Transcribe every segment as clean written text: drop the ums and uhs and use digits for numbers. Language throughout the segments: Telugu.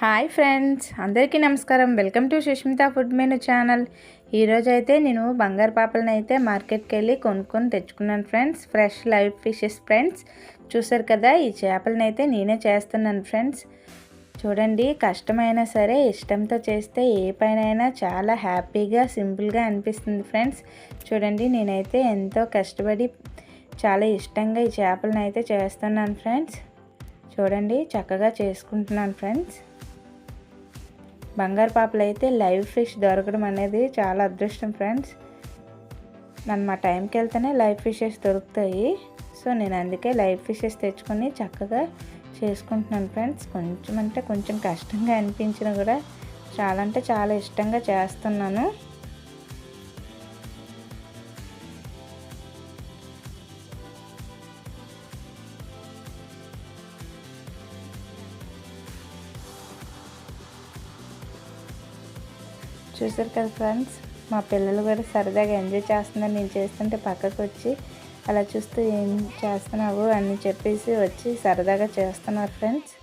హాయ్ ఫ్రెండ్స్, అందరికీ నమస్కారం. Welcome to Sushmita food menu channel. ఈరోజు అయితే నేను బంగారు పాపలను అయితే మార్కెట్కి వెళ్ళి కొనుక్కొని తెచ్చుకున్నాను friends. Fresh live fishes friends. చూసారు కదా, ఈ చేపలను అయితే నేనే చేస్తున్నాను ఫ్రెండ్స్. చూడండి, కష్టమైనా సరే ఇష్టంతో చేస్తే ఏ పైనైనా చాలా హ్యాపీగా సింపుల్గా అనిపిస్తుంది ఫ్రెండ్స్. చూడండి, నేనైతే ఎంతో కష్టపడి చాలా ఇష్టంగా ఈ చేపలను అయితే చేస్తున్నాను ఫ్రెండ్స్. చూడండి, చక్కగా చేసుకుంటున్నాను ఫ్రెండ్స్. బంగారు పాపలు అయితే లైవ్ ఫిష్ దొరకడం అనేది చాలా అదృష్టం ఫ్రెండ్స్. మనం మా టైంకి వెళ్తేనే లైవ్ ఫిషెస్ దొరుకుతాయి. సో నేను అందుకే లైవ్ ఫిషెస్ తెచ్చుకొని చక్కగా చేసుకుంటున్నాను ఫ్రెండ్స్. కొంచెం అంటే కొంచెం కష్టంగా అనిపించినా కూడా చాలా అంటే చాలా ఇష్టంగా చేస్తున్నాను. చూసారు కదా ఫ్రెండ్స్, మా పిల్లలు కూడా సరదాగా ఎంజాయ్ చేస్తున్నారు. నేను చేస్తుంటే పక్కకు వచ్చి అలా చూస్తూ ఏం చేస్తున్నావు అని చెప్పేసి వచ్చి సరదాగా చేస్తున్నారు ఫ్రెండ్స్.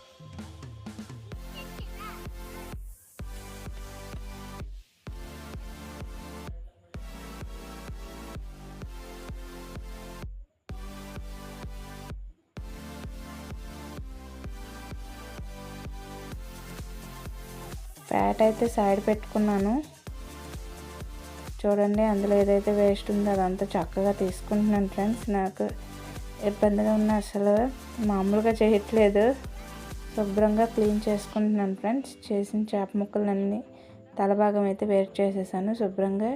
ఫ్యాట్ అయితే సైడ్ పెట్టుకున్నాను. చూడండి, అందులో ఏదైతే వేస్ట్ ఉందో అదంతా చక్కగా తీసుకుంటున్నాను ఫ్రెండ్స్. నాకు ఇబ్బందిగా ఉన్న అసలు మామూలుగా చేయట్లేదు, శుభ్రంగా క్లీన్ చేసుకుంటున్నాను ఫ్రెండ్స్. చేసిన చేప ముక్కలన్నీ తలభాగం అయితే వేరు చేసేసాను. శుభ్రంగా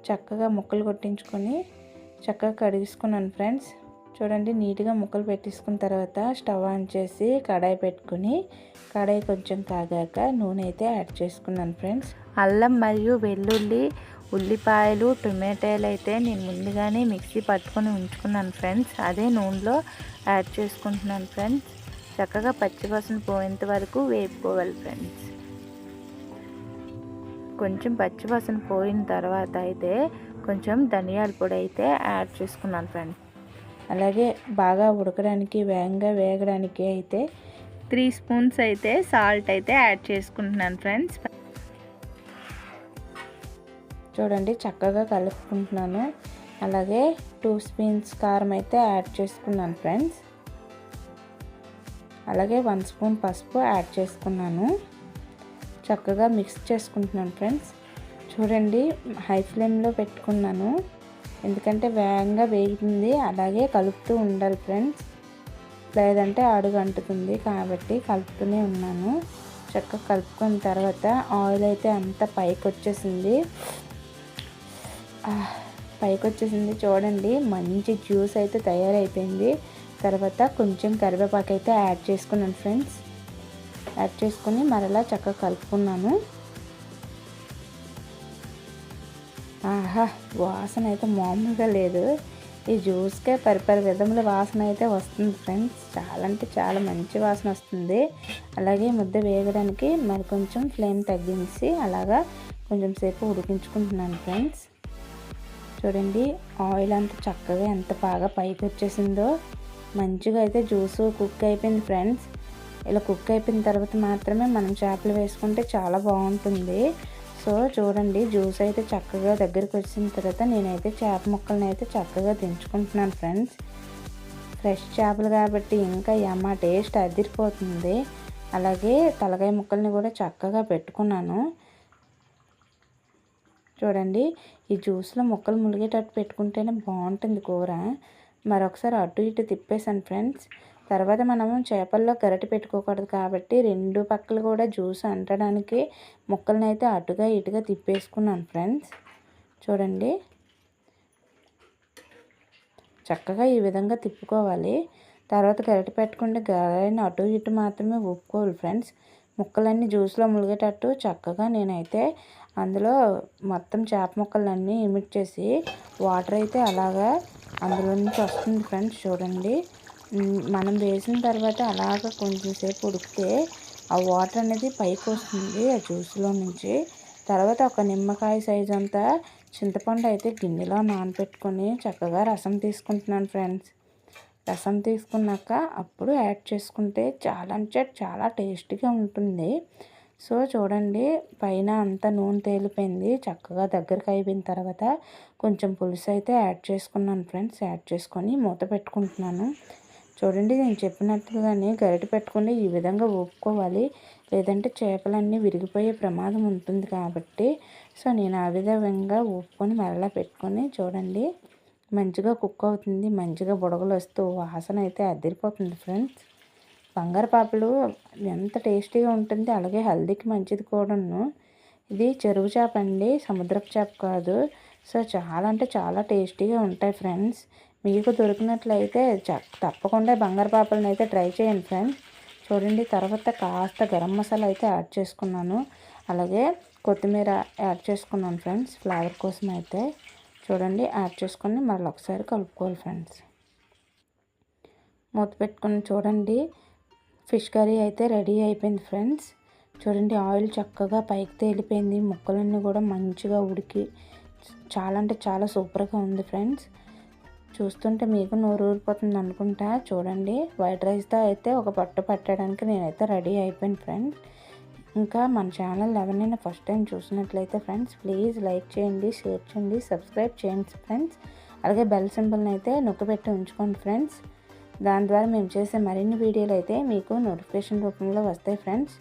చక్కగా ముక్కలు కొట్టించుకొని చక్కగా కడిగించుకున్నాను ఫ్రెండ్స్. చూడండి, నీట్గా ముక్కలు పెట్టేసుకున్న తర్వాత స్టవ్ ఆన్ చేసి కడాయి పెట్టుకుని కడాయి కొంచెం కాగాక నూనె అయితే యాడ్ చేసుకున్నాను ఫ్రెండ్స్. అల్లం మరియు వెల్లుల్లి, ఉల్లిపాయలు, టొమాటోలు అయితే నేను ముందుగానే మిక్సీ పట్టుకొని ఉంచుకున్నాను ఫ్రెండ్స్. అదే నూనెలో యాడ్ చేసుకుంటున్నాను ఫ్రెండ్స్. చక్కగా పచ్చివాసన పోయేంత వరకు వేపుకోవాలి ఫ్రెండ్స్. కొంచెం పచ్చివాసన పోయిన తర్వాత అయితే కొంచెం ధనియాల పొడి అయితే యాడ్ చేసుకున్నాను ఫ్రెండ్స్. అలాగే బాగా ఉడకడానికి వేగంగా వేగడానికి అయితే 3 స్పూన్స్ అయితే సాల్ట్ అయితే యాడ్ చేసుకుంటున్నాను ఫ్రెండ్స్. చూడండి, చక్కగా కలుపుకుంటున్నాను. అలాగే 2 స్పూన్స్ కారం అయితే యాడ్ చేసుకున్నాను ఫ్రెండ్స్. అలాగే 1 స్పూన్ పసుపు యాడ్ చేసుకున్నాను. చక్కగా మిక్స్ చేసుకుంటున్నాను ఫ్రెండ్స్. చూడండి, హై ఫ్లేమ్లో పెట్టుకున్నాను, ఎందుకంటే వేగంగా వేగుతుంది. అలాగే కలుపుతూ ఉండాలి ఫ్రెండ్స్, లేదంటే అడుగు అంటుతుంది. కాబట్టి కలుపుతూనే ఉన్నాను. చక్కగా కలుపుకున్న తర్వాత ఆయిల్ అయితే అంతా పైకి వచ్చేసింది. చూడండి, మంచి జ్యూస్ అయితే తయారైపోయింది. తర్వాత కొంచెం కరివేపాకు అయితే యాడ్ చేసుకున్నాను ఫ్రెండ్స్. యాడ్ చేసుకుని మరలా చక్కగా కలుపుకున్నాను. ఆహా, వాసన అయితే మామూలుగా లేదు. ఈ జ్యూస్కే పరిపరి విధముల వాసన అయితే వస్తుంది ఫ్రెండ్స్. చాలా అంటే చాలా మంచి వాసన వస్తుంది. అలాగే ముద్ద వేగడానికి మరి కొంచెం ఫ్లేమ్ తగ్గించి అలాగా కొంచెం సేపు ఉడికించుకుంటున్నాను ఫ్రెండ్స్. చూడండి, ఆయిల్ అంతా చక్కగా ఎంత బాగా పైకి వచ్చేసిందో. మంచిగా అయితే జ్యూస్ కుక్ అయిపోయింది ఫ్రెండ్స్. ఇలా కుక్ అయిపోయిన తర్వాత మాత్రమే మనం చేపలు వేసుకుంటే చాలా బాగుంటుంది. సో చూడండి, జ్యూస్ అయితే చక్కగా దగ్గరికి వచ్చిన తర్వాత నేనైతే చేప ముక్కలను అయితే చక్కగా దించుకుంటున్నాను ఫ్రెండ్స్. ఫ్రెష్ చేపలు కాబట్టి ఇంకా యమ్మ టేస్ట్ అదిరిపోతుంది. అలాగే తలకాయ ముక్కల్ని కూడా చక్కగా పెట్టుకున్నాను. చూడండి, ఈ జ్యూస్లో ముక్కలు ములిగేటట్టు పెట్టుకుంటేనే బాగుంటుంది కూర. మరొకసారి అటు ఇటు తిప్పేసాను ఫ్రెండ్స్. తర్వాత మనము చేపల్లో గరిటె పెట్టుకోకూడదు కాబట్టి 2 పక్కలు కూడా జ్యూస్ అంటడానికి ముక్కలను అయితే అటుగా ఇటుగా తిప్పేసుకున్నాను ఫ్రెండ్స్. చూడండి, చక్కగా ఈ విధంగా తిప్పుకోవాలి. తర్వాత గరిటె పెట్టుకుంటే గరిటెని అటు ఇటు మాత్రమే ఊపుకోవాలి ఫ్రెండ్స్. ముక్కలన్నీ జ్యూస్లో ములిగేటట్టు చక్కగా నేనైతే అందులో మొత్తం చేప ముక్కలన్నీ ఇమిట్ చేసి వాటర్ అయితే అలాగా అందులో నుంచి వస్తుంది ఫ్రెండ్స్. చూడండి, మనం వేసిన తర్వాత అలాగ కొంచెం సేపు ఉడికితే ఆ వాటర్ అనేది పైకి వస్తుంది ఆ జ్యూస్లో నుంచి. తర్వాత ఒక నిమ్మకాయ సైజ్ అంతా చింతపండు అయితే గిన్నెలో నానబెట్టుకొని చక్కగా రసం తీసుకుంటున్నాను ఫ్రెండ్స్. రసం తీసుకున్నాక అప్పుడు యాడ్ చేసుకుంటే చాలా అంటే చాలా టేస్టీగా ఉంటుంది. సో చూడండి, పైన అంతా నూనె తేలిపోయింది. చక్కగా దగ్గరికి అయిపోయిన తర్వాత కొంచెం పులుసు అయితే యాడ్ చేసుకున్నాను ఫ్రెండ్స్. యాడ్ చేసుకొని మూత పెట్టుకుంటున్నాను. చూడండి, నేను చెప్పినట్లుగానే గరిటె పెట్టుకుని ఈ విధంగా ఊపుకోవాలి. లేదంటే చేపలన్నీ విరిగిపోయే ప్రమాదం ఉంటుంది కాబట్టి సో నేను ఆ విధంగా ఊపుకొని మరలా పెట్టుకొని చూడండి మంచిగా కుక్ అవుతుంది. మంచిగా బుడగలు వస్తూ వాసన అయితే అదిరిపోతుంది ఫ్రెండ్స్. బంగారు పాపలు ఎంత టేస్టీగా ఉంటుంది, అలాగే హెల్తీకి మంచిది కూడాను. ఇది చెరువు చేప అండి, సముద్రపు చేప కాదు. సో చాలా అంటే చాలా టేస్టీగా ఉంటాయి ఫ్రెండ్స్. మీకు దొరికినట్లయితే తప్పకుండా బంగారు పాపలను అయితే ట్రై చేయండి ఫ్రెండ్స్. చూడండి, తర్వాత కాస్త గరం మసాలా అయితే యాడ్ చేసుకున్నాను. అలాగే కొత్తిమీర యాడ్ చేసుకున్నాను ఫ్రెండ్స్, ఫ్లేవర్ కోసం అయితే. చూడండి, యాడ్ చేసుకొని మళ్ళీ ఒకసారి కలుపుకోవాలి ఫ్రెండ్స్. మూత పెట్టుకొని చూడండి, ఫిష్ కర్రీ అయితే రెడీ అయిపోయింది ఫ్రెండ్స్. చూడండి, ఆయిల్ చక్కగా పైకి తేలిపోయింది. ముక్కలన్నీ కూడా మంచిగా ఉడికి చాలా అంటే చాలా సూపర్గా ఉంది ఫ్రెండ్స్. చూస్తుంటే మీకు నోరు ఊరిపోతుంది అనుకుంటా. చూడండి, వైట్ రైస్తో అయితే ఒక పట్టు పట్టడానికి నేనైతే రెడీ అయిపోయాను ఫ్రెండ్స్. ఇంకా మన ఛానల్ ఎవరైనా ఫస్ట్ టైం చూసినట్లయితే ఫ్రెండ్స్ ప్లీజ్ లైక్ చేయండి, షేర్ చేయండి, సబ్స్క్రైబ్ చేయండి ఫ్రెండ్స్. అలాగే బెల్ సింబల్ని అయితే నొక్కిపెట్టి ఉంచుకోండి ఫ్రెండ్స్. దాని ద్వారా మేము చేసే మరిన్ని వీడియోలు అయితే మీకు నోటిఫికేషన్ రూపంలో వస్తాయి ఫ్రెండ్స్.